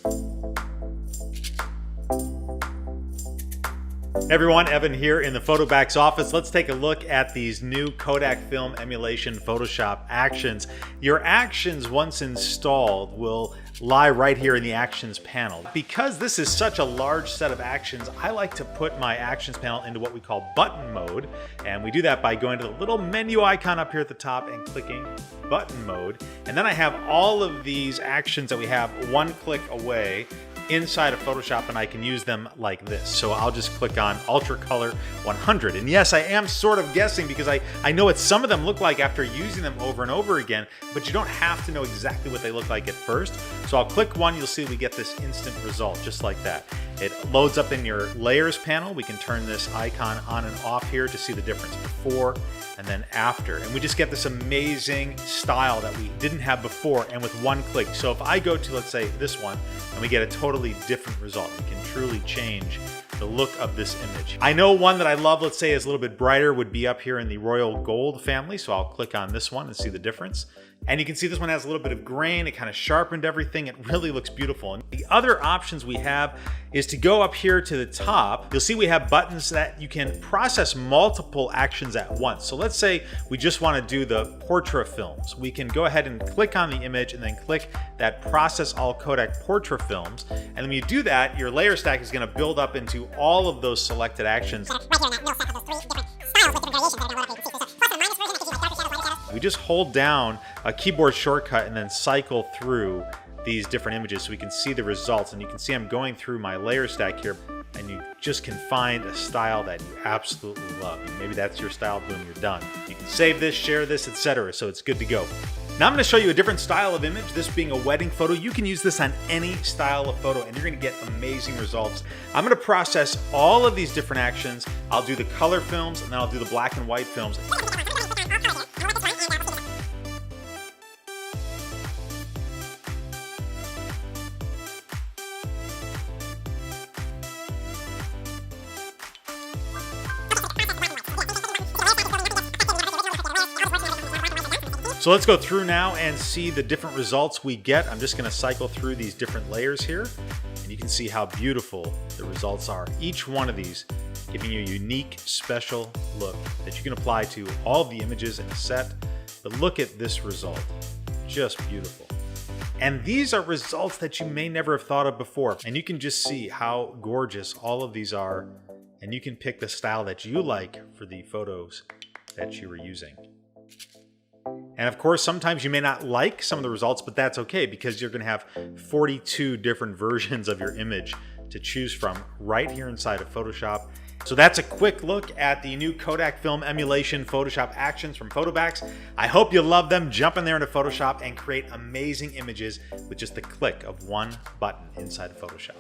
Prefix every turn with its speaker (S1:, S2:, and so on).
S1: Hey everyone, Evan here in the Photobacks office. Let's take a look at these new Kodak Film Emulation Photoshop actions. Your actions, once installed, will lie right here in the Actions panel. Because this is such a large set of actions, I like to put my Actions panel into what we call button mode. And we do that by going to the little menu icon up here at the top and clicking button mode. And then I have all of these actions that we have one click away inside of Photoshop, and I can use them like this. So I'll just click on Ultra Color 100. And yes, I am sort of guessing because I know what some of them look like after using them over and over again, but you don't have to know exactly what they look like at first. So I'll click one, you'll see we get this instant result just like that. It loads up in your Layers panel. We can turn this icon on and off here to see the difference before and then after. And we just get this amazing style that we didn't have before and with one click. So if I go to, let's say, this one, and we get a totally different result. We can truly change the look of this image. I know one that I love, let's say, is a little bit brighter, would be up here in the Royal Gold family. So I'll click on this one and see the difference. And you can see this one has a little bit of grain. It kind of sharpened everything. It really looks beautiful. And the other options we have is to go up here to the top. You'll see we have buttons that you can process multiple actions at once. So let's say we just want to do the portrait films. We can go ahead and click on the image and then click that Process All Kodak Portrait Films. And when you do that, your layer stack is going to build up into all of those selected actions. We just hold down a keyboard shortcut and then cycle through these different images so we can see the results. And you can see I'm going through my layer stack here, and you just can find a style that you absolutely love. And maybe that's your style, boom, you're done. You can save this, share this, etc. So it's good to go. Now I'm going to show you a different style of image, this being a wedding photo. You can use this on any style of photo and you're going to get amazing results. I'm going to process all of these different actions. I'll do the color films and then I'll do the black and white films. So let's go through now and see the different results we get. I'm just going to cycle through these different layers here, and you can see how beautiful the results are. Each one of these giving you a unique, special look that you can apply to all of the images in a set. But look at this result, just beautiful. And these are results that you may never have thought of before. And you can just see how gorgeous all of these are. And you can pick the style that you like for the photos that you were using. And of course, sometimes you may not like some of the results, but that's okay because you're going to have 42 different versions of your image to choose from right here inside of Photoshop. So that's a quick look at the new Kodak Film Emulation Photoshop actions from Photobacks. I hope you love them. Jump in there into Photoshop and create amazing images with just the click of one button inside of Photoshop.